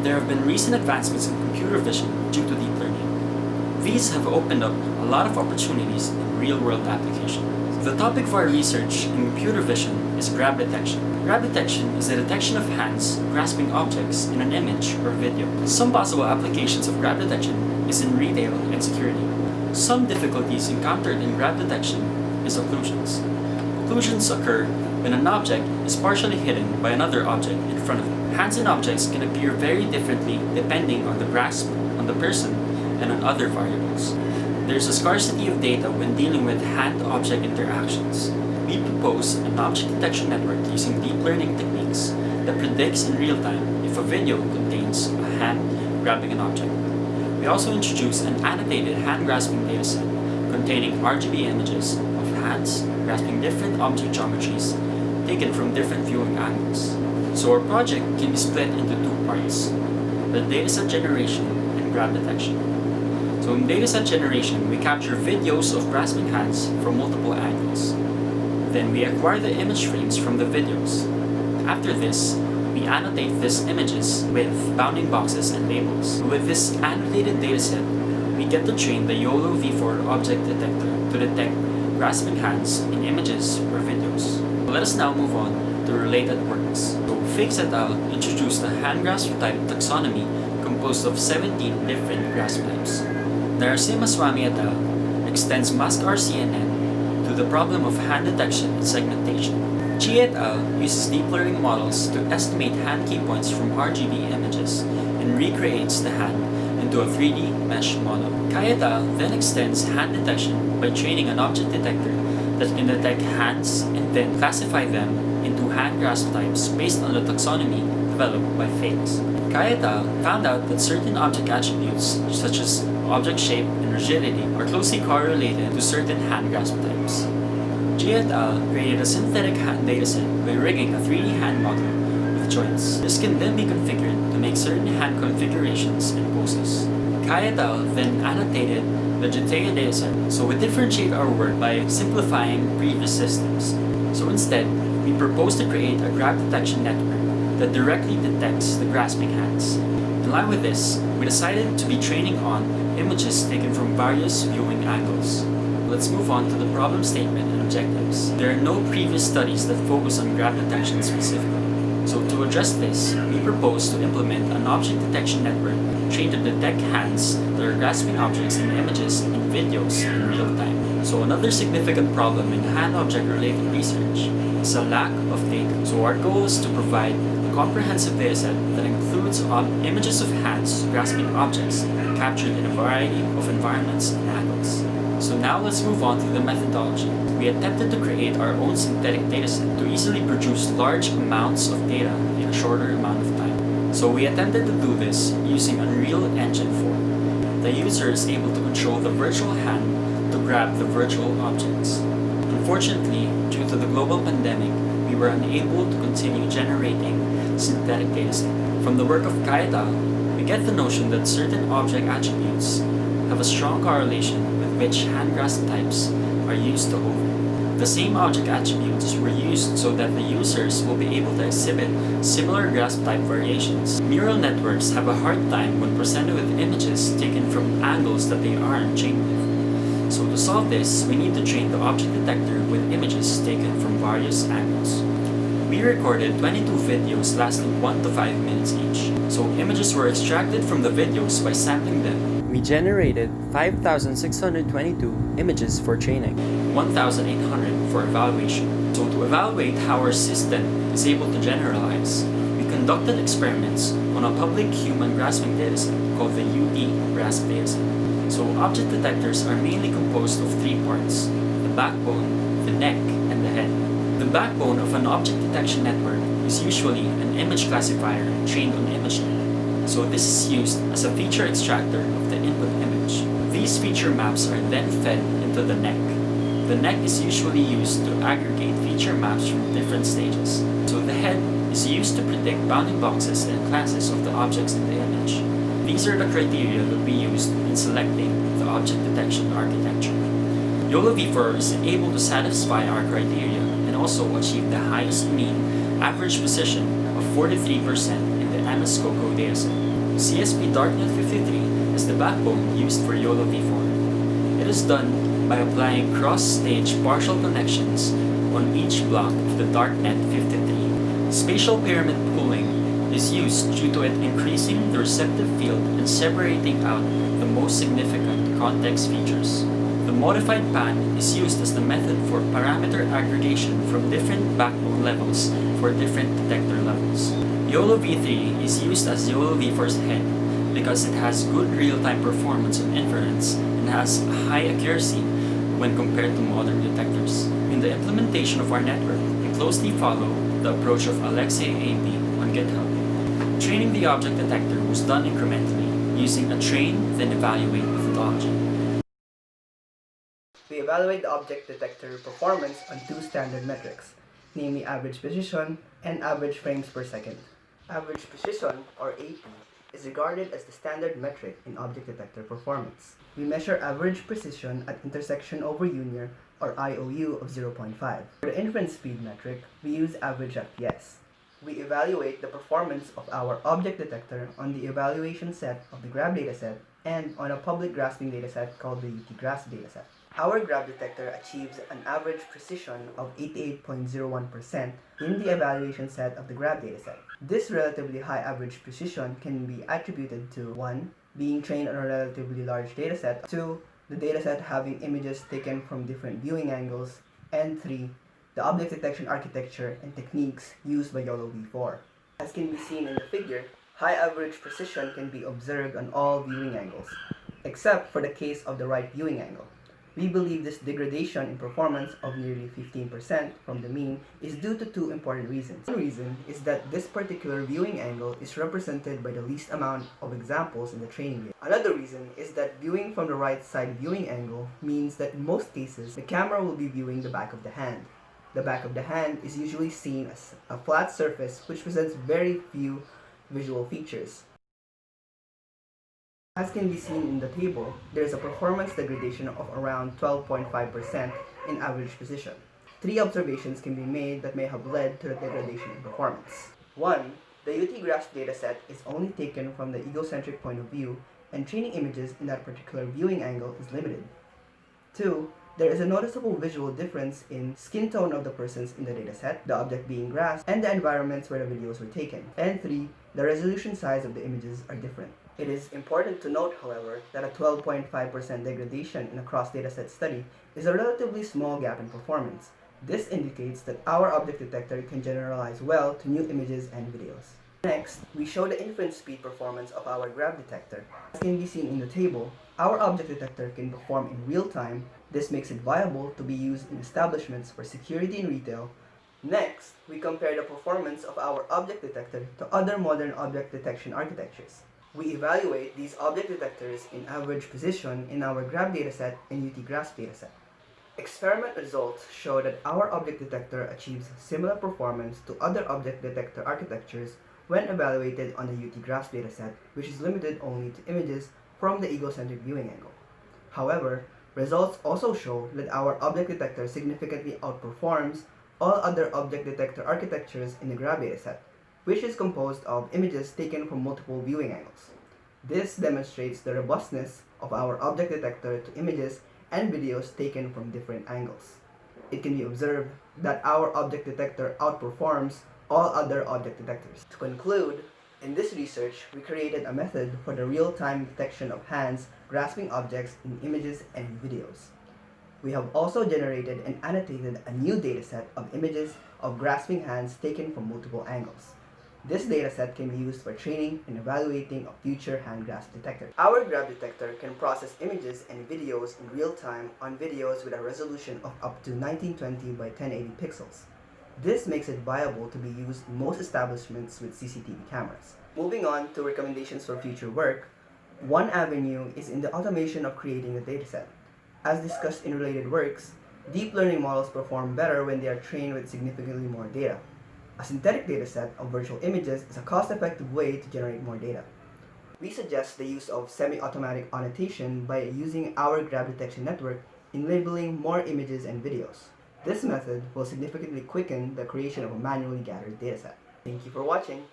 There have been recent advancements in computer vision due to deep learning. These have opened up a lot of opportunities in real-world application. The topic of our research in computer vision is grab detection. Grab detection is the detection of hands grasping objects in an image or video. Some possible applications of grab detection is in retail and security. Some difficulties encountered in grab detection is occlusions. Occlusions occur when an object is partially hidden by another object in front of it. Hands and objects can appear very differently depending on the grasp on the person and on other variables. There's a scarcity of data when dealing with hand-object interactions. We propose an object detection network using deep learning techniques that predicts in real time if a video contains a hand grabbing an object. We also introduce an annotated hand grasping dataset containing RGB images of hands grasping different object geometries taken from different viewing angles. So our project can be split into two parts: the dataset generation and grab detection. So in dataset generation, we capture videos of grasping hands from multiple angles. Then we acquire the image frames from the videos. After this, we annotate these images with bounding boxes and labels. With this annotated dataset, we get to train the YOLO V4 object detector to detect grasping hands in images or videos. Let us now move on to related works. So Fakes et al. Introduced a hand grasp type taxonomy composed of 17 different grasp types. Narasimhaswamy et al. Extends mask RCNN to the problem of hand detection and segmentation. Chi et al. Uses deep learning models to estimate hand key points from RGB images and recreates the hand into a 3D mesh model. Kai et al. Then extends hand detection by training an object detector that can detect hands and then classify them into hand grasp types based on the taxonomy developed by Fakes. Kai et al. Found out that certain object attributes, such as object shape and rigidity, are closely correlated to certain hand grasp types. G et al. Created a synthetic hand dataset by rigging a 3D hand model with joints. This can then be configured to make certain hand configurations and poses. Kai et al. Then annotated the Jutea dataset, so we differentiate our work by simplifying previous systems. So instead, we propose to create a grab detection network that directly detects the grasping hands. In line with this, we decided to be training on images taken from various viewing angles. Let's move on to the problem statement and objectives. There are no previous studies that focus on grab detection specifically. So to address this, we propose to implement an object detection network trained to detect hands that are grasping objects in images and videos in real time. So another significant problem in hand-object related research is a lack of data. So our goal is to provide a comprehensive dataset that includes images of hands grasping objects captured in a variety of environments and angles. So now let's move on to the methodology. We attempted to create our own synthetic dataset to easily produce large amounts of data in a shorter amount of time. So we attempted to do this using Unreal Engine 4. The user is able to control the virtual hand to grab the virtual objects. Unfortunately, due to the global pandemic, we were unable to continue generating synthetic dataset. From the work of Kai et al., we get the notion that certain object attributes have a strong correlation with which hand grasp types are used to hover. The same object attributes were used so that the users will be able to exhibit similar grasp type variations. Neural networks have a hard time when presented with images taken from angles that they aren't trained with. So to solve this, we need to train the object detector with images taken from various angles. We recorded 22 videos lasting 1 to 5 minutes each. So images were extracted from the videos by sampling them. We generated 5,622 images for training, 1,800 for evaluation. So to evaluate how our system is able to generalize, we conducted experiments on a public human grasping dataset called the UD grasp dataset. So object detectors are mainly composed of 3 parts: the backbone, the neck, and the head. The backbone of an object detection network is usually an image classifier trained on ImageNet. So this is used as a feature extractor of the input image. These feature maps are then fed into the neck. The neck is usually used to aggregate feature maps from different stages. So the head is used to predict bounding boxes and classes of the objects in the image. These are the criteria that we used in selecting the object detection architecture. YOLO V4 is able to satisfy our criteria and also achieve the highest mean average precision of 43% in the MS-COCO dataset. CSP darknet 53 is the backbone used for YOLO v4. It is done by applying cross-stage partial connections on each block of the darknet 53. Spatial pyramid pooling is used due to it increasing the receptive field and separating out the most significant context features. The modified pan is used as the method for parameter aggregation from different backbone levels for different detector levels. YOLO v3 is used as YOLO v4's head because it has good real-time performance on inference and has high accuracy when compared to modern detectors. In the implementation of our network, we closely follow the approach of Alexei AB on GitHub. Training the object detector was done incrementally using a train then evaluate methodology. We evaluate the object detector performance on two standard metrics, namely average precision and average frames per second. Average precision, or AP, is regarded as the standard metric in object detector performance. We measure average precision at intersection over union, or IOU, of 0.5. For the inference speed metric, we use average FPS. We evaluate the performance of our object detector on the evaluation set of the graph dataset and on a public grasping dataset called the UT-grasp dataset. Our graph detector achieves an average precision of 88.01% in the evaluation set of the graph dataset. This relatively high average precision can be attributed to 1. Being trained on a relatively large dataset, 2. The dataset having images taken from different viewing angles, and 3. The object detection architecture and techniques used by YOLO v4. As can be seen in the figure, high average precision can be observed on all viewing angles, except for the case of the right viewing angle. We believe this degradation in performance of nearly 15% from the mean is due to two important reasons. One reason is that this particular viewing angle is represented by the least amount of examples in the training data. Another reason is that viewing from the right side viewing angle means that in most cases, the camera will be viewing the back of the hand. The back of the hand is usually seen as a flat surface which presents very few visual features. As can be seen in the table, there is a performance degradation of around 12.5% in average precision. Three observations can be made that may have led to the degradation in performance. 1. The UT-grasp dataset is only taken from the egocentric point of view, and training images in that particular viewing angle is limited. 2. There is a noticeable visual difference in skin tone of the persons in the dataset, the object being grasped, and the environments where the videos were taken. And 3. The resolution size of the images are different. It is important to note, however, that a 12.5% degradation in a cross-dataset study is a relatively small gap in performance. This indicates that our object detector can generalize well to new images and videos. Next, we show the inference speed performance of our graph detector. As can be seen in the table, our object detector can perform in real time. This makes it viable to be used in establishments for security and retail. Next, we compare the performance of our object detector to other modern object detection architectures. We evaluate these object detectors in average precision in our graph dataset and UT-grasp dataset. Experiment results show that our object detector achieves similar performance to other object detector architectures when evaluated on the UT-grasp dataset, which is limited only to images from the egocentric viewing angle. However, results also show that our object detector significantly outperforms all other object detector architectures in the graph dataset, which is composed of images taken from multiple viewing angles. This demonstrates the robustness of our object detector to images and videos taken from different angles. It can be observed that our object detector outperforms all other object detectors. To conclude, in this research, we created a method for the real-time detection of hands grasping objects in images and videos. We have also generated and annotated a new dataset of images of grasping hands taken from multiple angles. This dataset can be used for training and evaluating a future hand grasp detector. Our graph detector can process images and videos in real time on videos with a resolution of up to 1920 by 1080 pixels. This makes it viable to be used in most establishments with CCTV cameras. Moving on to recommendations for future work, one avenue is in the automation of creating a dataset. As discussed in related works, deep learning models perform better when they are trained with significantly more data. A synthetic dataset of virtual images is a cost-effective way to generate more data. We suggest the use of semi-automatic annotation by using our graph detection network in labeling more images and videos. This method will significantly quicken the creation of a manually gathered dataset. Thank you for watching.